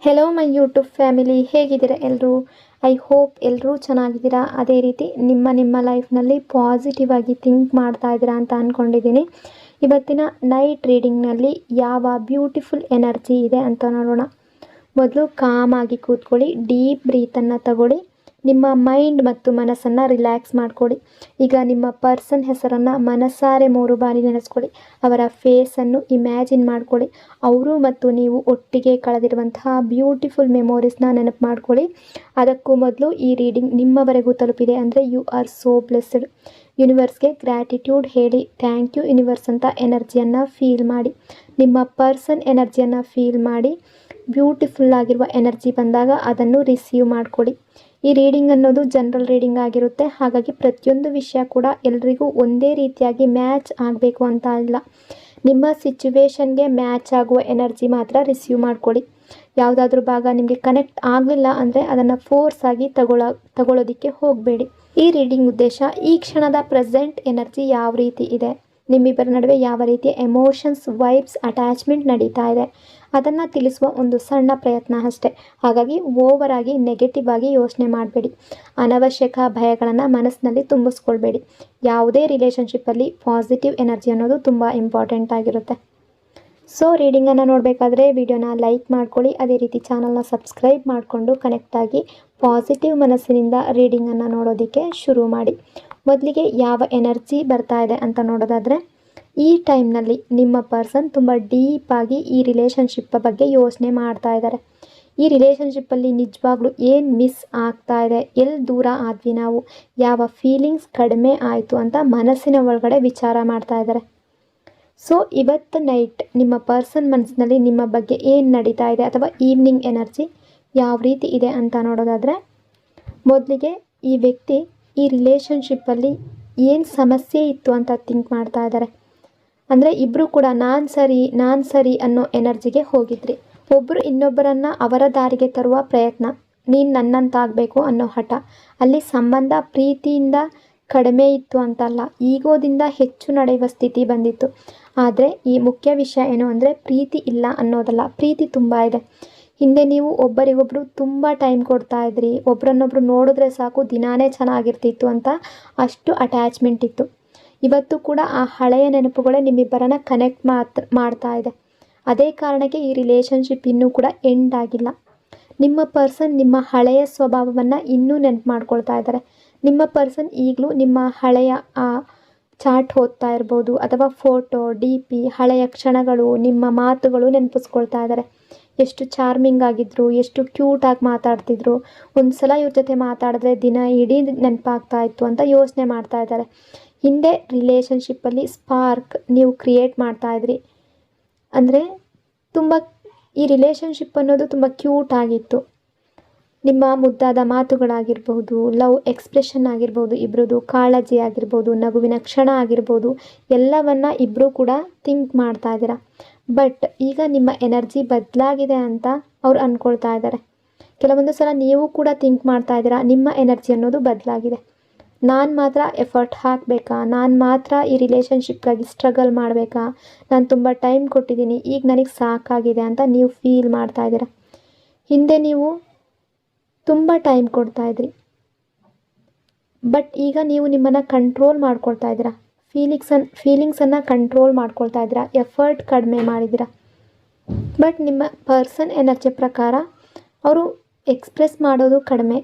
Hello my YouTube family, ಹೇಗಿದ್ದೀರಾ ಎಲ್ಲರೂ? I hope ಎಲ್ಲರೂ ಚೆನ್ನಾಗಿದ್ದೀರಾ. ಅದೇ ರೀತಿ ನಿಮ್ಮ ಲೈಫ್ನಲ್ಲಿ ಪಾಸಿಟಿವ್ ಆಗಿ ಥಿಂಕ್ ಮಾಡ್ತಾ ಇದ್ದೀರಾ ಅಂತ ಅಂದ್ಕೊಂಡಿದ್ದೀನಿ. ಇವತ್ತಿನ ನೈಟ್ ರೀಡಿಂಗ್ನಲ್ಲಿ ಯಾವ ಬ್ಯೂಟಿಫುಲ್ ಎನರ್ಜಿ ಇದೆ ಅಂತ ನೋಡೋಣ. ಮೊದಲು ಕಾಮಾಗಿ ಕೂತ್ಕೊಳ್ಳಿ, ಡೀಪ್ ಬ್ರೀತನ್ನು ತಗೊಳ್ಳಿ, ನಿಮ್ಮ ಮೈಂಡ್ ಮತ್ತು ಮನಸ್ಸನ್ನು ರಿಲ್ಯಾಕ್ಸ್ ಮಾಡಿಕೊಳ್ಳಿ. ಈಗ ನಿಮ್ಮ ಪರ್ಸನ್ ಹೆಸರನ್ನು ಮನಸ್ಸಾರೆ 3 ಬಾರಿ ನೆನೆಸ್ಕೊಳ್ಳಿ. ಅವರ ಫೇಸನ್ನು ಇಮ್ಯಾಜಿನ್ ಮಾಡ್ಕೊಳ್ಳಿ. ಅವರು ಮತ್ತು ನೀವು ಒಟ್ಟಿಗೆ ಕಳೆದಿರುವಂತಹ ಬ್ಯೂಟಿಫುಲ್ ಮೆಮೊರೀಸ್ನ ನೆನಪು ಮಾಡ್ಕೊಳ್ಳಿ. ಅದಕ್ಕೂ ಮೊದಲು ಈ ರೀಡಿಂಗ್ ನಿಮ್ಮವರೆಗೂ ತಲುಪಿದೆ ಅಂದರೆ ಯು ಆರ್ ಸೋ ಬ್ಲೆಸ್ಡ್. ಯೂನಿವರ್ಸ್ಗೆ ಗ್ರ್ಯಾಟಿಟ್ಯೂಡ್ ಹೇಳಿ. ಥ್ಯಾಂಕ್ ಯು ಯೂನಿವರ್ಸ್ ಅಂತ ಎನರ್ಜಿಯನ್ನು ಫೀಲ್ ಮಾಡಿ. ನಿಮ್ಮ ಪರ್ಸನ್ ಎನರ್ಜಿಯನ್ನು ಫೀಲ್ ಮಾಡಿ. ಬ್ಯೂಟಿಫುಲ್ ಆಗಿರುವ ಎನರ್ಜಿ ಬಂದಾಗ ಅದನ್ನು ರಿಸೀವ್ ಮಾಡ್ಕೊಳ್ಳಿ. ಈ ರೀಡಿಂಗ್ ಅನ್ನೋದು ಜನರಲ್ ರೀಡಿಂಗ್ ಆಗಿರುತ್ತೆ. ಹಾಗಾಗಿ ಪ್ರತಿಯೊಂದು ವಿಷಯ ಕೂಡ ಎಲ್ರಿಗೂ ಒಂದೇ ರೀತಿಯಾಗಿ ಮ್ಯಾಚ್ ಆಗಬೇಕು ಅಂತ ಇಲ್ಲ. ನಿಮ್ಮ ಸಿಚುವೇಶನ್ಗೆ ಮ್ಯಾಚ್ ಆಗುವ ಎನರ್ಜಿ ಮಾತ್ರ ರಿಸೀವ್ ಮಾಡ್ಕೊಳ್ಳಿ. ಯಾವುದಾದ್ರೂ ಭಾಗ ನಿಮಗೆ ಕನೆಕ್ಟ್ ಆಗಲಿಲ್ಲ ಅಂದರೆ ಅದನ್ನು ಫೋರ್ಸ್ ಆಗಿ ತಗೊಳ್ಳೋದಕ್ಕೆ ಹೋಗಬೇಡಿ. ಈ ರೀಡಿಂಗ್ ಉದ್ದೇಶ ಈ ಕ್ಷಣದ ಪ್ರೆಸೆಂಟ್ ಎನರ್ಜಿ ಯಾವ ರೀತಿ ಇದೆ, ನಿಮ್ಮಿಬ್ಬರ ನಡುವೆ ಯಾವ ರೀತಿಯ ಎಮೋಷನ್ಸ್, ವೈಬ್ಸ್, ಅಟ್ಯಾಚ್ಮೆಂಟ್ ನಡೀತಾ ಇದೆ ಅದನ್ನು ತಿಳಿಸುವ ಒಂದು ಸಣ್ಣ ಪ್ರಯತ್ನ ಅಷ್ಟೇ. ಹಾಗಾಗಿ ಓವರ್ ಆಗಿ ನೆಗೆಟಿವ್ ಆಗಿ ಯೋಚನೆ ಮಾಡಬೇಡಿ. ಅನವಶ್ಯಕ ಭಯಗಳನ್ನು ಮನಸ್ಸಿನಲ್ಲಿ ತುಂಬಿಸ್ಕೊಳ್ಬೇಡಿ. ಯಾವುದೇ ರಿಲೇಷನ್ಶಿಪ್ಪಲ್ಲಿ ಪಾಸಿಟಿವ್ ಎನರ್ಜಿ ಅನ್ನೋದು ತುಂಬ ಇಂಪಾರ್ಟೆಂಟ್ ಆಗಿರುತ್ತೆ. ಸೊ ರೀಡಿಂಗನ್ನು ನೋಡಬೇಕಾದ್ರೆ ವಿಡಿಯೋನ ಲೈಕ್ ಮಾಡ್ಕೊಳ್ಳಿ. ಅದೇ ರೀತಿ ಚಾನಲ್ನ ಸಬ್ಸ್ಕ್ರೈಬ್ ಮಾಡಿಕೊಂಡು ಕನೆಕ್ಟ್ ಆಗಿ ಪಾಸಿಟಿವ್ ಮನಸ್ಸಿನಿಂದ ರೀಡಿಂಗನ್ನು ನೋಡೋದಕ್ಕೆ ಶುರು ಮಾಡಿ. ಮೊದಲಿಗೆ ಯಾವ ಎನರ್ಜಿ ಬರ್ತಾ ಇದೆ ಅಂತ ನೋಡೋದಾದರೆ, ಈ ಟೈಮ್ನಲ್ಲಿ ನಿಮ್ಮ ಪರ್ಸನ್ ತುಂಬ ಡೀಪಾಗಿ ಈ ರಿಲೇಷನ್ಶಿಪ್ ಬಗ್ಗೆ ಯೋಚನೆ ಮಾಡ್ತಾ ಇದ್ದಾರೆ. ಈ ರಿಲೇಷನ್ಶಿಪ್ಪಲ್ಲಿ ನಿಜವಾಗ್ಲೂ ಏನು ಮಿಸ್ ಆಗ್ತಾ ಇದೆ, ಎಲ್ಲಿ ದೂರ ಆದ್ವಿ ನಾವು, ಯಾವ ಫೀಲಿಂಗ್ಸ್ ಕಡಿಮೆ ಆಯಿತು ಅಂತ ಮನಸ್ಸಿನ ಒಳಗಡೆ ವಿಚಾರ ಮಾಡ್ತಾ ಇದ್ದಾರೆ. ಸೊ ಇವತ್ತು ನೈಟ್ ನಿಮ್ಮ ಪರ್ಸನ್ ಮನಸ್ಸಿನಲ್ಲಿ ನಿಮ್ಮ ಬಗ್ಗೆ ಏನು ನಡೀತಾ ಇದೆ ಅಥವಾ ಈವ್ನಿಂಗ್ ಎನರ್ಜಿ ಯಾವ ರೀತಿ ಇದೆ ಅಂತ ನೋಡೋದಾದರೆ, ಮೊದಲಿಗೆ ಈ ವ್ಯಕ್ತಿ ಈ ರಿಲೇಷನ್ಶಿಪ್ಪಲ್ಲಿ ಏನು ಸಮಸ್ಯೆ ಇತ್ತು ಅಂತ ಥಿಂಕ್ ಮಾಡ್ತಾ ಇದ್ದಾರೆ. ಅಂದರೆ ಇಬ್ಬರು ಕೂಡ ನಾನು ಸರಿ ಅನ್ನೋ ಎನರ್ಜಿಗೆ ಹೋಗಿದ್ರಿ. ಒಬ್ಬರು ಇನ್ನೊಬ್ಬರನ್ನು ಅವರ ದಾರಿಗೆ ತರುವ ಪ್ರಯತ್ನ, ನೀನು ನನ್ನಂತಾಗಬೇಕು ಅನ್ನೋ ಹಠ. ಅಲ್ಲಿ ಸಂಬಂಧ ಪ್ರೀತಿಯಿಂದ ಕಡಿಮೆ ಇತ್ತು ಅಂತಲ್ಲ, ಈಗೋದಿಂದ ಹೆಚ್ಚು ನಡೆಯುವ ಸ್ಥಿತಿ ಬಂದಿತ್ತು. ಆದರೆ ಈ ಮುಖ್ಯ ವಿಷಯ ಏನು ಅಂದರೆ ಪ್ರೀತಿ ಇಲ್ಲ ಅನ್ನೋದಲ್ಲ, ಪ್ರೀತಿ ತುಂಬ ಇದೆ. ಹಿಂದೆ ನೀವು ಒಬ್ಬರಿಗೊಬ್ಬರು ತುಂಬ ಟೈಮ್ ಕೊಡ್ತಾ ಇದ್ರಿ, ಒಬ್ರನ್ನೊಬ್ರು ನೋಡಿದ್ರೆ ಸಾಕು ದಿನಾನೇ ಚೆನ್ನಾಗಿರ್ತಿತ್ತು ಅಂತ ಅಷ್ಟು ಅಟ್ಯಾಚ್ಮೆಂಟ್ ಇತ್ತು. ಇವತ್ತು ಕೂಡ ಆ ಹಳೆಯ ನೆನಪುಗಳೇ ನಿಮ್ಮಿಬ್ಬರನ್ನ ಕನೆಕ್ಟ್ ಮಾಡ್ತಾ ಇದೆ. ಅದೇ ಕಾರಣಕ್ಕೆ ಈ ರಿಲೇಷನ್ಶಿಪ್ ಇನ್ನೂ ಕೂಡ ಎಂಡ್ ಆಗಿಲ್ಲ. ನಿಮ್ಮ ಪರ್ಸನ್ ನಿಮ್ಮ ಹಳೆಯ ಸ್ವಭಾವವನ್ನು ಇನ್ನೂ ನೆನಪು ಮಾಡ್ಕೊಳ್ತಾ ಇದ್ದಾರೆ. ನಿಮ್ಮ ಪರ್ಸನ್ ಈಗಲೂ ನಿಮ್ಮ ಹಳೆಯ ಆ ಚಾಟ್ ಓದ್ತಾ ಇರ್ಬೋದು ಅಥವಾ ಫೋಟೋ, DP, ಹಳೆಯ ಕ್ಷಣಗಳು, ನಿಮ್ಮ ಮಾತುಗಳು ನೆನಪಿಸ್ಕೊಳ್ತಾ ಇದ್ದಾರೆ. ಎಷ್ಟು ಚಾರ್ಮಿಂಗ್ ಆಗಿದ್ರು, ಎಷ್ಟು ಕ್ಯೂಟಾಗಿ ಮಾತಾಡ್ತಿದ್ರು, ಒಂದು ಸಲ ಇವ್ರ ಜೊತೆ ಮಾತಾಡಿದ್ರೆ ದಿನ ಇಡೀ ನೆನಪಾಗ್ತಾ ಇತ್ತು ಅಂತ ಯೋಚನೆ ಮಾಡ್ತಾ ಇದ್ದಾರೆ. ಹಿಂದೆ ರಿಲೇಷನ್ಶಿಪ್ಪಲ್ಲಿ ಸ್ಪಾರ್ಕ್ ನೀವು ಕ್ರಿಯೇಟ್ ಮಾಡ್ತಾ ಇದ್ರಿ. ಅಂದರೆ ಈ ರಿಲೇಷನ್ಶಿಪ್ ಅನ್ನೋದು ತುಂಬ ಕ್ಯೂಟ್ ಆಗಿತ್ತು. ನಿಮ್ಮ ಮುದ್ದಾದ ಮಾತುಗಳಾಗಿರ್ಬೋದು, ಲವ್ ಎಕ್ಸ್ಪ್ರೆಷನ್ ಆಗಿರ್ಬೋದು, ಇಬ್ಬರದು ಕಾಳಜಿ ಆಗಿರ್ಬೋದು, ನಗುವಿನ ಕ್ಷಣ ಆಗಿರ್ಬೋದು, ಎಲ್ಲವನ್ನ ಇಬ್ಬರು ಕೂಡ ಥಿಂಕ್ ಮಾಡ್ತಾ ಇದ್ದೀರಾ. ಬಟ್ ಈಗ ನಿಮ್ಮ ಎನರ್ಜಿ ಬದಲಾಗಿದೆ ಅಂತ ಅವ್ರು ಅಂದ್ಕೊಳ್ತಾ ಇದ್ದಾರೆ. ಕೆಲವೊಂದು ಸಲ ನೀವು ಕೂಡ ಥಿಂಕ್ ಮಾಡ್ತಾ ಇದ್ದೀರಾ, ನಿಮ್ಮ ಎನರ್ಜಿ ಅನ್ನೋದು ಬದಲಾಗಿದೆ. ನಾನು ಮಾತ್ರ ಎಫರ್ಟ್ ಹಾಕಬೇಕಾ, ನಾನು ಮಾತ್ರ ಈ ರಿಲೇಷನ್ಶಿಪ್ಗಾಗಿ ಸ್ಟ್ರಗಲ್ ಮಾಡಬೇಕಾ, ನಾನು ತುಂಬ ಟೈಮ್ ಕೊಟ್ಟಿದ್ದೀನಿ, ಈಗ ನನಗೆ ಸಾಕಾಗಿದೆ ಅಂತ ನೀವು ಫೀಲ್ ಮಾಡ್ತಾ ಇದ್ದೀರಾ. ಹಿಂದೆ ನೀವು ತುಂಬ ಟೈಮ್ ಕೊಡ್ತಾ ಇದ್ರಿ, ಬಟ್ ಈಗ ನೀವು ನಿಮ್ಮನ್ನು ಕಂಟ್ರೋಲ್ ಮಾಡ್ಕೊಳ್ತಾ ಇದ್ದೀರಾ. ಫೀಲಿಂಗ್ಸನ್ನು ಕಂಟ್ರೋಲ್ ಮಾಡ್ಕೊಳ್ತಾ ಇದ್ದೀರಾ, ಎಫರ್ಟ್ ಕಡಿಮೆ ಮಾಡಿದ್ದೀರಾ. ಬಟ್ ನಿಮ್ಮ ಪರ್ಸನ್ ಎನರ್ಜಿ ಪ್ರಕಾರ ಅವರು ಎಕ್ಸ್ಪ್ರೆಸ್ ಮಾಡೋದು ಕಡಿಮೆ.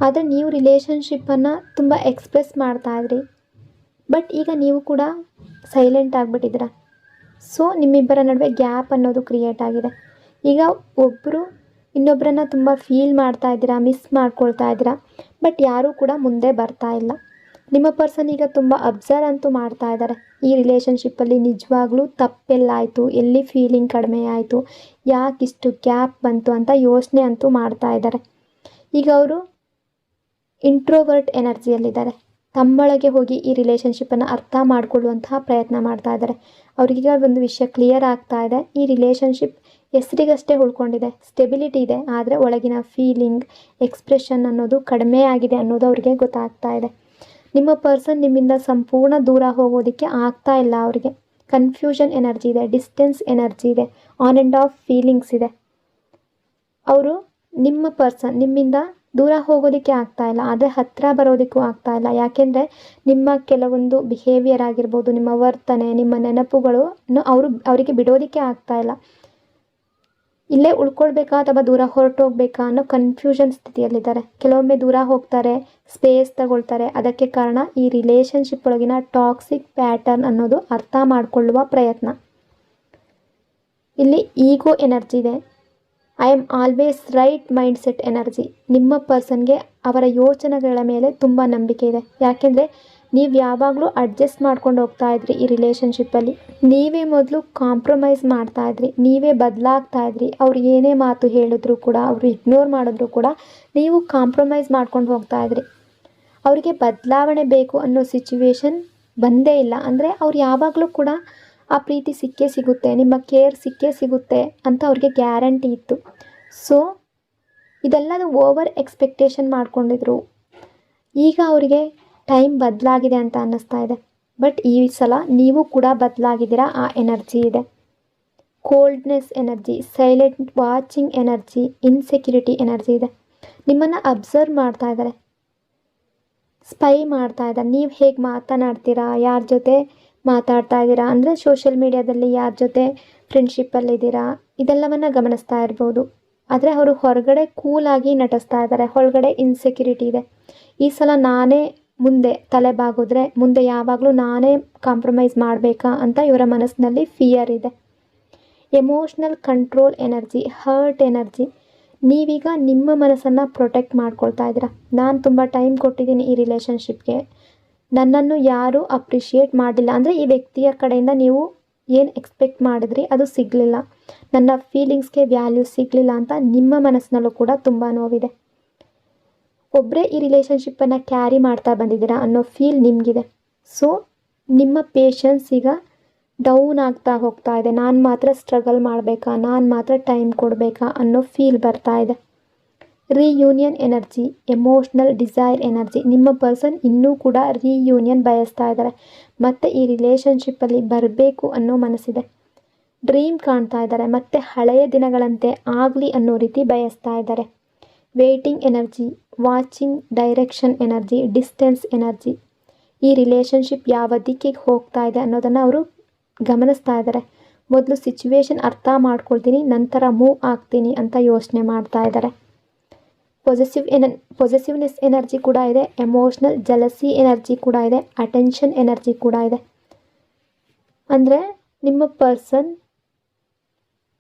ಆದರೆ ನೀವು ರಿಲೇಷನ್ಶಿಪ್ಪನ್ನು ತುಂಬ ಎಕ್ಸ್ಪ್ರೆಸ್ ಮಾಡ್ತಾ ಇದ್ರಿ, ಬಟ್ ಈಗ ನೀವು ಕೂಡ ಸೈಲೆಂಟ್ ಆಗಿಬಿಟ್ಟಿದ್ದೀರಾ. ಸೊ ನಿಮ್ಮಿಬ್ಬರ ನಡುವೆ ಗ್ಯಾಪ್ ಅನ್ನೋದು ಕ್ರಿಯೇಟ್ ಆಗಿದೆ. ಈಗ ಒಬ್ಬರು ಇನ್ನೊಬ್ಬರನ್ನ ತುಂಬ ಫೀಲ್ ಮಾಡ್ತಾ ಇದ್ದೀರಾ, ಮಿಸ್ ಮಾಡ್ಕೊಳ್ತಾ ಇದ್ದೀರಾ, ಬಟ್ ಯಾರೂ ಕೂಡ ಮುಂದೆ ಬರ್ತಾ ಇಲ್ಲ. ನಿಮ್ಮ ಪರ್ಸನ್ ಈಗ ತುಂಬ ಅಬ್ಸರ್ವ್ ಅಂತೂ ಮಾಡ್ತಾ ಇದ್ದಾರೆ. ಈ ರಿಲೇಷನ್ಶಿಪ್ಪಲ್ಲಿ ನಿಜವಾಗ್ಲೂ ತಪ್ಪೆಲ್ಲಾಯಿತು, ಎಲ್ಲಿ ಫೀಲಿಂಗ್ ಕಡಿಮೆ ಆಯಿತು, ಯಾಕಿಷ್ಟು ಗ್ಯಾಪ್ ಬಂತು ಅಂತ ಯೋಚನೆ ಅಂತೂ ಮಾಡ್ತಾ ಇದ್ದಾರೆ. ಈಗ ಅವರು ಇಂಟ್ರೋವರ್ಟ್ ಎನರ್ಜಿಯಲ್ಲಿದ್ದಾರೆ. ತಮ್ಮೊಳಗೆ ಹೋಗಿ ಈ ರಿಲೇಷನ್ಶಿಪ್ಪನ್ನು ಅರ್ಥ ಮಾಡಿಕೊಳ್ಳುವಂತಹ ಪ್ರಯತ್ನ ಮಾಡ್ತಾ ಇದ್ದಾರೆ. ಅವ್ರಿಗೀಗ ಒಂದು ವಿಷಯ ಕ್ಲಿಯರ್ ಆಗ್ತಾ ಇದೆ, ಈ ರಿಲೇಷನ್ಶಿಪ್ ಹೆಸರಿಗಷ್ಟೇ ಉಳ್ಕೊಂಡಿದೆ, ಸ್ಟೆಬಿಲಿಟಿ ಇದೆ, ಆದರೆ ಒಳಗಿನ ಫೀಲಿಂಗ್, ಎಕ್ಸ್ಪ್ರೆಷನ್ ಅನ್ನೋದು ಕಡಿಮೆ ಆಗಿದೆ ಅನ್ನೋದು ಅವ್ರಿಗೆ ಗೊತ್ತಾಗ್ತಾ ಇದೆ. ನಿಮ್ಮ ಪರ್ಸನ್ ನಿಮ್ಮಿಂದ ಸಂಪೂರ್ಣ ದೂರ ಹೋಗೋದಕ್ಕೆ ಆಗ್ತಾ ಇಲ್ಲ. ಅವರಿಗೆ ಕನ್ಫ್ಯೂಷನ್ ಎನರ್ಜಿ ಇದೆ, ಡಿಸ್ಟೆನ್ಸ್ ಎನರ್ಜಿ ಇದೆ, ಆನ್ ಆ್ಯಂಡ್ ಆಫ್ ಫೀಲಿಂಗ್ಸ್ ಇದೆ. ಅವರು ನಿಮ್ಮ ಪರ್ಸನ್ ನಿಮ್ಮಿಂದ ದೂರ ಹೋಗೋದಕ್ಕೆ ಆಗ್ತಾ ಇಲ್ಲ, ಆದರೆ ಹತ್ತಿರ ಬರೋದಕ್ಕೂ ಆಗ್ತಾ ಇಲ್ಲ. ಯಾಕೆಂದರೆ ನಿಮ್ಮ ಕೆಲವೊಂದು ಬಿಹೇವಿಯರ್ ಆಗಿರ್ಬೋದು, ನಿಮ್ಮ ವರ್ತನೆ, ನಿಮ್ಮ ನೆನಪುಗಳು ಅವರಿಗೆ ಬಿಡೋದಕ್ಕೆ ಆಗ್ತಾ ಇಲ್ಲ. ಇಲ್ಲೇ ಉಳ್ಕೊಳ್ಬೇಕಾ ಅಥವಾ ದೂರ ಹೊರಟೋಗ್ಬೇಕಾ ಅನ್ನೋ ಕನ್ಫ್ಯೂಷನ್ ಸ್ಥಿತಿಯಲ್ಲಿದ್ದಾರೆ. ಕೆಲವೊಮ್ಮೆ ದೂರ ಹೋಗ್ತಾರೆ, ಸ್ಪೇಸ್ ತಗೊಳ್ತಾರೆ. ಅದಕ್ಕೆ ಕಾರಣ ಈ ರಿಲೇಷನ್ಶಿಪ್ ಒಳಗಿನ ಟಾಕ್ಸಿಕ್ ಪ್ಯಾಟರ್ನ್ ಅನ್ನೋದು ಅರ್ಥ ಮಾಡಿಕೊಳ್ಳುವ ಪ್ರಯತ್ನ. ಇಲ್ಲಿ ಈಗೋ ಎನರ್ಜಿ ಇದೆ. I am always right mindset energy. ನಿಮ್ಮ ಪರ್ಸನ್ಗೆ ಅವರ ಯೋಚನೆಗಳ ಮೇಲೆ ತುಂಬ ನಂಬಿಕೆ ಇದೆ. ಯಾಕೆಂದರೆ ನೀವು ಯಾವಾಗಲೂ ಅಡ್ಜಸ್ಟ್ ಮಾಡ್ಕೊಂಡು ಹೋಗ್ತಾ ಇದ್ರಿ ಈ ರಿಲೇಷನ್ಶಿಪ್ಪಲ್ಲಿ. ನೀವೇ ಮೊದಲು ಕಾಂಪ್ರಮೈಸ್ ಮಾಡ್ತಾ ಇದ್ರಿ, ನೀವೇ ಬದಲಾಗ್ತಾ ಇದ್ರಿ. ಅವ್ರು ಏನೇ ಮಾತು ಹೇಳಿದ್ರು ಕೂಡ, ಅವರು ಇಗ್ನೋರ್ ಮಾಡಿದ್ರು ಕೂಡ ನೀವು ಕಾಂಪ್ರಮೈಸ್ ಮಾಡ್ಕೊಂಡು ಹೋಗ್ತಾ ಇದ್ರಿ. ಅವರಿಗೆ ಬದಲಾವಣೆ ಬೇಕು ಅನ್ನೋ ಸಿಚುವೇಶನ್ ಬಂದೇ ಇಲ್ಲ. ಅಂದರೆ ಅವ್ರು ಯಾವಾಗಲೂ ಕೂಡ ಆ ಪ್ರೀತಿ ಸಿಕ್ಕೇ ಸಿಗುತ್ತೆ, ನಿಮ್ಮ ಕೇರ್ ಸಿಕ್ಕೇ ಸಿಗುತ್ತೆ ಅಂತ ಅವ್ರಿಗೆ ಗ್ಯಾರಂಟಿ ಇತ್ತು. ಸೊ ಇದೆಲ್ಲದು ಓವರ್ ಎಕ್ಸ್ಪೆಕ್ಟೇಷನ್ ಮಾಡ್ಕೊಂಡಿದ್ರು. ಈಗ ಅವರಿಗೆ ಟೈಮ್ ಬದಲಾಗಿದೆ ಅಂತ ಅನ್ನಿಸ್ತಾ ಇದೆ. ಬಟ್ ಈ ಸಲ ನೀವು ಕೂಡ ಬದಲಾಗಿದ್ದೀರಾ. ಆ ಎನರ್ಜಿ ಇದೆ. Coldness energy, silent watching energy, insecurity energy ಇದೆ. ನಿಮ್ಮನ್ನು ಅಬ್ಸರ್ವ್ ಮಾಡ್ತಾ ಇದ್ದಾರೆ, ಸ್ಪೈ ಮಾಡ್ತಾ ಇದ್ದಾರೆ. ನೀವು ಹೇಗೆ ಮಾತನಾಡ್ತೀರಾ, ಯಾರ ಜೊತೆ ಮಾತಾಡ್ತಾ ಇದ್ದೀರಾ, ಅಂದರೆ ಸೋಷಿಯಲ್ ಮೀಡಿಯಾದಲ್ಲಿ ಯಾರ ಜೊತೆ ಫ್ರೆಂಡ್ಶಿಪ್ಪಲ್ಲಿದ್ದೀರಾ, ಇದೆಲ್ಲವನ್ನು ಗಮನಿಸ್ತಾ ಇರ್ಬೋದು. ಆದರೆ ಅವರು ಹೊರಗಡೆ ಕೂಲಾಗಿ ನಟಿಸ್ತಾ ಇದ್ದಾರೆ, ಒಳಗಡೆ ಇನ್ಸೆಕ್ಯೂರಿಟಿ ಇದೆ. ಈ ಸಲ ನಾನೇ ಮುಂದೆ ತಲೆ ಬಾಗಿದ್ರೆ ಮುಂದೆ ಯಾವಾಗಲೂ ನಾನೇ ಕಾಂಪ್ರಮೈಸ್ ಮಾಡಬೇಕಾ ಅಂತ ಇವರ ಮನಸ್ಸಿನಲ್ಲಿ ಫಿಯರ್ ಇದೆ. Emotional control energy, hurt energy. ನೀವೀಗ ನಿಮ್ಮ ಮನಸ್ಸನ್ನು ಪ್ರೊಟೆಕ್ಟ್ ಮಾಡ್ಕೊಳ್ತಾ ಇದ್ದೀರಾ. ನಾನು ತುಂಬ ಟೈಮ್ ಕೊಟ್ಟಿದ್ದೀನಿ ಈ ರಿಲೇಷನ್ಶಿಪ್ಗೆ, ನನ್ನನ್ನು ಯಾರೂ ಅಪ್ರಿಷಿಯೇಟ್ ಮಾಡಿಲ್ಲ. ಅಂದರೆ ಈ ವ್ಯಕ್ತಿಯ ಕಡೆಯಿಂದ ನೀವು ಏನು ಎಕ್ಸ್ಪೆಕ್ಟ್ ಮಾಡಿದ್ರಿ ಅದು ಸಿಗಲಿಲ್ಲ, ನನ್ನ ಫೀಲಿಂಗ್ಸ್ಗೆ ವ್ಯಾಲ್ಯೂ ಸಿಗಲಿಲ್ಲ ಅಂತ ನಿಮ್ಮ ಮನಸ್ಸಿನಲ್ಲೂ ಕೂಡ ತುಂಬ ನೋವಿದೆ. ಒಬ್ಬರೇ ಈ ರಿಲೇಷನ್ಶಿಪ್ಪನ್ನು ಕ್ಯಾರಿ ಮಾಡ್ತಾ ಬಂದಿದ್ದೀರಾ ಅನ್ನೋ ಫೀಲ್ ನಿಮಗಿದೆ. ಸೊ ನಿಮ್ಮ ಪೇಷನ್ಸ್ ಈಗ ಡೌನ್ ಆಗ್ತಾ ಹೋಗ್ತಾ ಇದೆ. ನಾನು ಮಾತ್ರ ಸ್ಟ್ರಗಲ್ ಮಾಡಬೇಕಾ, ನಾನು ಮಾತ್ರ ಟೈಮ್ ಕೊಡಬೇಕಾ ಅನ್ನೋ ಫೀಲ್ ಬರ್ತಾ ಇದೆ. ರೀಯೂನಿಯನ್ ಎನರ್ಜಿ, ಎಮೋಷ್ನಲ್ ಡಿಸೈರ್ ಎನರ್ಜಿ. ನಿಮ್ಮ ಪರ್ಸನ್ ಇನ್ನೂ ಕೂಡ ರೀಯೂನಿಯನ್ ಬಯಸ್ತಾ ಇದ್ದಾರೆ, ಮತ್ತು ಈ ರಿಲೇಷನ್ಶಿಪ್ಪಲ್ಲಿ ಬರಬೇಕು ಅನ್ನೋ ಮನಸ್ಸಿದೆ. ಡ್ರೀಮ್ ಕಾಣ್ತಾ ಇದ್ದಾರೆ, ಮತ್ತು ಹಳೆಯ ದಿನಗಳಂತೆ ಆಗಲಿ ಅನ್ನೋ ರೀತಿ ಬಯಸ್ತಾ ಇದ್ದಾರೆ. Waiting energy, watching direction energy, distance energy. ಈ ರಿಲೇಷನ್ಶಿಪ್ ಯಾವ ದಿಕ್ಕಿಗೆ ಹೋಗ್ತಾ ಇದೆ ಅನ್ನೋದನ್ನು ಅವರು ಗಮನಿಸ್ತಾ ಇದ್ದಾರೆ. ಮೊದಲು ಸಿಚುವೇಶನ್ ಅರ್ಥ ಮಾಡ್ಕೊಳ್ತೀನಿ, ನಂತರ ಮೂವ್ ಆಗ್ತೀನಿ ಅಂತ ಯೋಚನೆ ಮಾಡ್ತಾ ಇದ್ದಾರೆ. ಪೊಸೆಸಿವ್ನೆಸ್ ಎನರ್ಜಿ ಕೂಡ ಇದೆ. ಎಮೋಷ್ನಲ್ ಜಲಸಿ ಎನರ್ಜಿ ಕೂಡ ಇದೆ. ಅಟೆನ್ಷನ್ ಎನರ್ಜಿ ಕೂಡ ಇದೆ. ಅಂದರೆ ನಿಮ್ಮ ಪರ್ಸನ್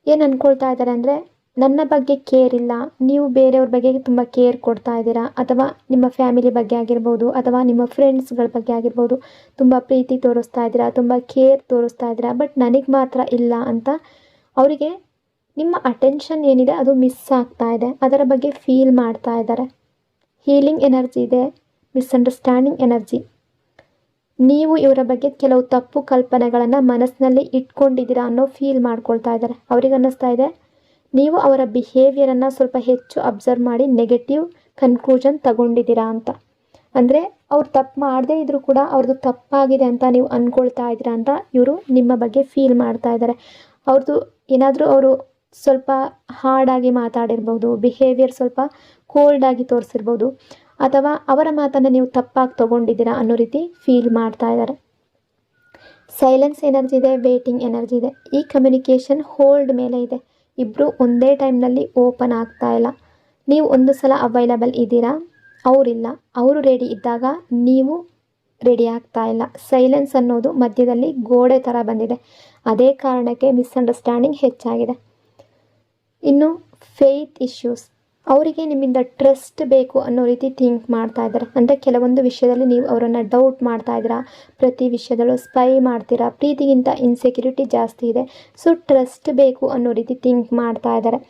ಏನು ಅಂದ್ಕೊಳ್ತಾ ಇದ್ದಾರೆ ಅಂದರೆ, ನನ್ನ ಬಗ್ಗೆ ಕೇರ್ ಇಲ್ಲ, ನೀವು ಬೇರೆಯವ್ರ ಬಗ್ಗೆ ತುಂಬ ಕೇರ್ ಕೊಡ್ತಾ ಇದ್ದೀರಾ, ಅಥವಾ ನಿಮ್ಮ ಫ್ಯಾಮಿಲಿ ಬಗ್ಗೆ ಆಗಿರ್ಬೋದು, ಅಥವಾ ನಿಮ್ಮ ಫ್ರೆಂಡ್ಸ್ಗಳ ಬಗ್ಗೆ ಆಗಿರ್ಬೋದು, ತುಂಬ ಪ್ರೀತಿ ತೋರಿಸ್ತಾ ಇದ್ದೀರಾ, ತುಂಬ ಕೇರ್ ತೋರಿಸ್ತಾ ಇದ್ದೀರಾ. ಬಟ್ ನನಗೆ ಮಾತ್ರ ಇಲ್ಲ ಅಂತ ಅವರಿಗೆ ನಿಮ್ಮ ಅಟೆನ್ಷನ್ ಏನಿದೆ ಅದು ಮಿಸ್ ಆಗ್ತಾ ಇದೆ, ಅದರ ಬಗ್ಗೆ ಫೀಲ್ ಮಾಡ್ತಾ ಇದ್ದಾರೆ. ಹೀಲಿಂಗ್ ಎನರ್ಜಿ ಇದೆ. Misunderstanding energy. ನೀವು ಇವರ ಬಗ್ಗೆ ಕೆಲವು ತಪ್ಪು ಕಲ್ಪನೆಗಳನ್ನು ಮನಸ್ಸಿನಲ್ಲಿ ಇಟ್ಕೊಂಡಿದ್ದೀರಾ ಅನ್ನೋ ಫೀಲ್ ಮಾಡ್ಕೊಳ್ತಾ ಇದ್ದಾರೆ. ಅವ್ರಿಗೆ ಅನ್ನಿಸ್ತಾ ಇದೆ ನೀವು ಅವರ ಬಿಹೇವಿಯರನ್ನು ಸ್ವಲ್ಪ ಹೆಚ್ಚು ಅಬ್ಸರ್ವ್ ಮಾಡಿ ನೆಗೆಟಿವ್ ಕನ್ಕ್ಲೂಷನ್ ತಗೊಂಡಿದ್ದೀರಾ ಅಂತ. ಅಂದರೆ ಅವ್ರು ತಪ್ಪು ಮಾಡದೇ ಇದ್ದರೂ ಕೂಡ ಅವ್ರದ್ದು ತಪ್ಪಾಗಿದೆ ಅಂತ ನೀವು ಅಂದ್ಕೊಳ್ತಾ ಇದ್ದೀರಾ ಅಂತ ಇವರು ನಿಮ್ಮ ಬಗ್ಗೆ ಫೀಲ್ ಮಾಡ್ತಾ ಇದ್ದಾರೆ. ಅವ್ರದ್ದು ಏನಾದರೂ ಅವರು ಸ್ವಲ್ಪ ಹಾರ್ಡಾಗಿ ಮಾತಾಡಿರ್ಬೋದು, ಬಿಹೇವಿಯರ್ ಸ್ವಲ್ಪ ಕೋಲ್ಡಾಗಿ ತೋರಿಸಿರ್ಬೋದು, ಅಥವಾ ಅವರ ಮಾತನ್ನು ನೀವು ತಪ್ಪಾಗಿ ತೊಗೊಂಡಿದ್ದೀರಾ ಅನ್ನೋ ರೀತಿ ಫೀಲ್ ಮಾಡ್ತಾ ಇದ್ದಾರೆ. ಸೈಲೆನ್ಸ್ ಎನರ್ಜಿ ಇದೆ. ವೇಟಿಂಗ್ ಎನರ್ಜಿ ಇದೆ. ಈ ಕಮ್ಯುನಿಕೇಷನ್ ಹೋಲ್ಡ್ ಮೇಲೆ ಇದೆ. ಇಬ್ಬರು ಒಂದೇ ಟೈಮ್ನಲ್ಲಿ ಓಪನ್ ಆಗ್ತಾ ಇಲ್ಲ. ನೀವು ಒಂದು ಸಲ ಅವೈಲಬಲ್ ಇದ್ದೀರಾ, ಅವರಿಲ್ಲ. ಅವರು ರೆಡಿ ಇದ್ದಾಗ ನೀವು ರೆಡಿ ಆಗ್ತಾ ಇಲ್ಲ. ಸೈಲೆನ್ಸ್ ಅನ್ನೋದು ಮಧ್ಯದಲ್ಲಿ ಗೋಡೆ ಥರ ಬಂದಿದೆ. ಅದೇ ಕಾರಣಕ್ಕೆ ಮಿಸ್ಅಂಡರ್ಸ್ಟ್ಯಾಂಡಿಂಗ್ ಹೆಚ್ಚಾಗಿದೆ. ಇನ್ನು ಫೇತ್ ಇಶ್ಯೂಸ್. ಅವರಿಗೆ ನಿಮ್ಮಿಂದ ಟ್ರಸ್ಟ್ ಬೇಕು ಅನ್ನೋ ರೀತಿ ಥಿಂಕ್ ಮಾಡ್ತಾ ಇದ್ದಾರೆ. ಅಂದರೆ ಕೆಲವೊಂದು ವಿಷಯದಲ್ಲಿ ನೀವು ಅವರನ್ನು ಡೌಟ್ ಮಾಡ್ತಾ ಇದ್ದೀರಾ, ಪ್ರತಿ ವಿಷಯದಲ್ಲೂ ಸ್ಪೈ ಮಾಡ್ತೀರಾ, ಪ್ರೀತಿಗಿಂತ ಇನ್ಸೆಕ್ಯೂರಿಟಿ ಜಾಸ್ತಿ ಇದೆ. ಸೊ ಟ್ರಸ್ಟ್ ಬೇಕು ಅನ್ನೋ ರೀತಿ ಥಿಂಕ್ ಮಾಡ್ತಾ ಇದ್ದಾರೆ.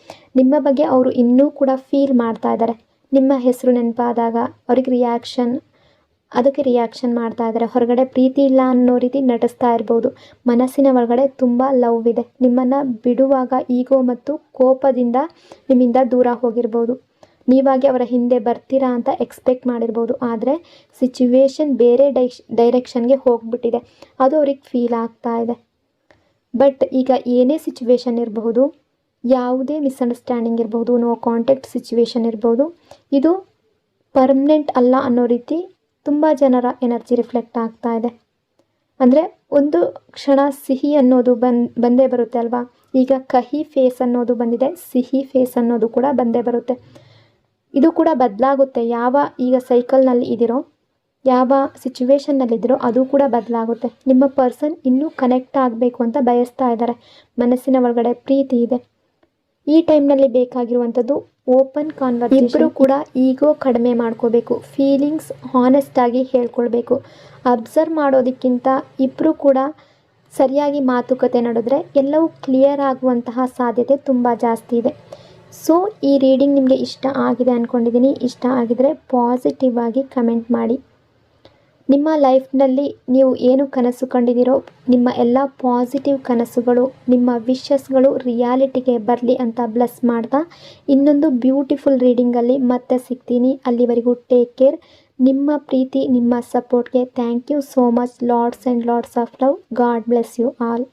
ನಿಮ್ಮ ಬಗ್ಗೆ ಅವರು ಇನ್ನೂ ಕೂಡ ಫೀಲ್ ಮಾಡ್ತಾ ಇದ್ದಾರೆ. ನಿಮ್ಮ ಹೆಸರು ನೆನಪಾದಾಗ ಅವ್ರಿಗೆ ರಿಯಾಕ್ಷನ್ ಮಾಡ್ತಾ ಇದ್ದಾರೆ. ಹೊರಗಡೆ ಪ್ರೀತಿ ಇಲ್ಲ ಅನ್ನೋ ರೀತಿ ನಟಿಸ್ತಾ ಇರ್ಬೋದು. ಮನಸ್ಸಿನ ಒಳಗಡೆ ತುಂಬ ಲವ್ ಇದೆ. ನಿಮ್ಮನ್ನು ಬಿಡುವಾಗ ಈಗೋ ಮತ್ತು ಕೋಪದಿಂದ ನಿಮ್ಮಿಂದ ದೂರ ಹೋಗಿರ್ಬೋದು. ನೀವಾಗಿ ಅವರ ಹಿಂದೆ ಬರ್ತೀರಾ ಅಂತ ಎಕ್ಸ್ಪೆಕ್ಟ್ ಮಾಡಿರ್ಬೋದು. ಆದರೆ ಸಿಚುವೇಶನ್ ಬೇರೆ ಡೈರೆಕ್ಷನ್ಗೆ ಹೋಗ್ಬಿಟ್ಟಿದೆ. ಅದು ಅವ್ರಿಗೆ ಫೀಲ್ ಆಗ್ತಾ ಇದೆ. ಬಟ್ ಈಗ ಏನೇ ಸಿಚುವೇಶನ್ ಇರಬಹುದು, ಯಾವುದೇ ಮಿಸ್ಅಂಡರ್ಸ್ಟ್ಯಾಂಡಿಂಗ್ ಇರ್ಬೋದು, ನೋ ಕಾಂಟ್ಯಾಕ್ಟ್ ಸಿಚುವೇಶನ್ ಇರ್ಬೋದು, ಇದು ಪರ್ಮನೆಂಟ್ ಅಲ್ಲ ಅನ್ನೋ ರೀತಿ ತುಂಬ ಜನರ ಎನರ್ಜಿ ರಿಫ್ಲೆಕ್ಟ್ ಆಗ್ತಾ ಇದೆ. ಅಂದರೆ ಒಂದು ಕ್ಷಣ ಸಿಹಿ ಅನ್ನೋದು ಬಂದೇ ಬರುತ್ತೆ ಅಲ್ವಾ. ಈಗ ಕಹಿ ಫೇಸ್ ಅನ್ನೋದು ಬಂದಿದೆ, ಸಿಹಿ ಫೇಸ್ ಅನ್ನೋದು ಕೂಡ ಬಂದೇ ಬರುತ್ತೆ. ಇದು ಕೂಡ ಬದಲಾಗುತ್ತೆ. ಯಾವ ಈಗ ಸೈಕಲ್ನಲ್ಲಿ ಇದ್ದೀರೋ, ಯಾವ ಸಿಚುವೇಶನ್ನಲ್ಲಿದ್ದೀರೋ ಅದು ಕೂಡ ಬದಲಾಗುತ್ತೆ. ನಿಮ್ಮ ಪರ್ಸನ್ ಇನ್ನೂ ಕನೆಕ್ಟ್ ಆಗಬೇಕು ಅಂತ ಬಯಸ್ತಾ ಇದ್ದಾರೆ. ಮನಸ್ಸಿನ ಒಳಗಡೆ ಪ್ರೀತಿ ಇದೆ. ಈ ಟೈಮ್ನಲ್ಲಿ ಬೇಕಾಗಿರುವಂಥದ್ದು ಓಪನ್ ಕಾನ್ವರ್ಸೇಷನ್. ಇಬ್ಬರು ಕೂಡ ಈಗೋ ಕಡಿಮೆ ಮಾಡ್ಕೋಬೇಕು. ಫೀಲಿಂಗ್ಸ್ ಹಾನೆಸ್ಟ್ ಆಗಿ ಹೇಳ್ಕೊಳ್ಬೇಕು. ಅಬ್ಸರ್ವ್ ಮಾಡೋದಕ್ಕಿಂತ ಇಬ್ಬರು ಕೂಡ ಸರಿಯಾಗಿ ಮಾತುಕತೆ ನಡೆದ್ರೆ ಎಲ್ಲವೂ ಕ್ಲಿಯರ್ ಆಗುವಂತಹ ಸಾಧ್ಯತೆ ತುಂಬ ಜಾಸ್ತಿ ಇದೆ. ಸೊ ಈ ರೀಡಿಂಗ್ ನಿಮಗೆ ಇಷ್ಟ ಆಗಿದೆ ಅಂದ್ಕೊಂಡಿದ್ದೀನಿ. ಇಷ್ಟ ಆಗಿದರೆ ಪಾಸಿಟಿವ್ ಆಗಿ ಕಮೆಂಟ್ ಮಾಡಿ. ನಿಮ್ಮ ಲೈಫ್ನಲ್ಲಿ ನೀವು ಏನು ಕನಸು ಕಂಡಿದ್ದೀರೋ, ನಿಮ್ಮ ಎಲ್ಲ ಪಾಸಿಟಿವ್ ಕನಸುಗಳು, ನಿಮ್ಮ ವಿಶಸ್ಗಳು ರಿಯಾಲಿಟಿಗೆ ಬರಲಿ ಅಂತ ಬ್ಲೆಸ್ ಮಾಡ್ತಾ ಇನ್ನೊಂದು ಬ್ಯೂಟಿಫುಲ್ ರೀಡಿಂಗಲ್ಲಿ ಮತ್ತೆ ಸಿಗ್ತೀನಿ. ಅಲ್ಲಿವರೆಗೂ ಟೇಕ್ ಕೇರ್. ನಿಮ್ಮ ಪ್ರೀತಿ, ನಿಮ್ಮ ಸಪೋರ್ಟ್ಗೆ thank you so much. Lots and lots of love. God bless you all.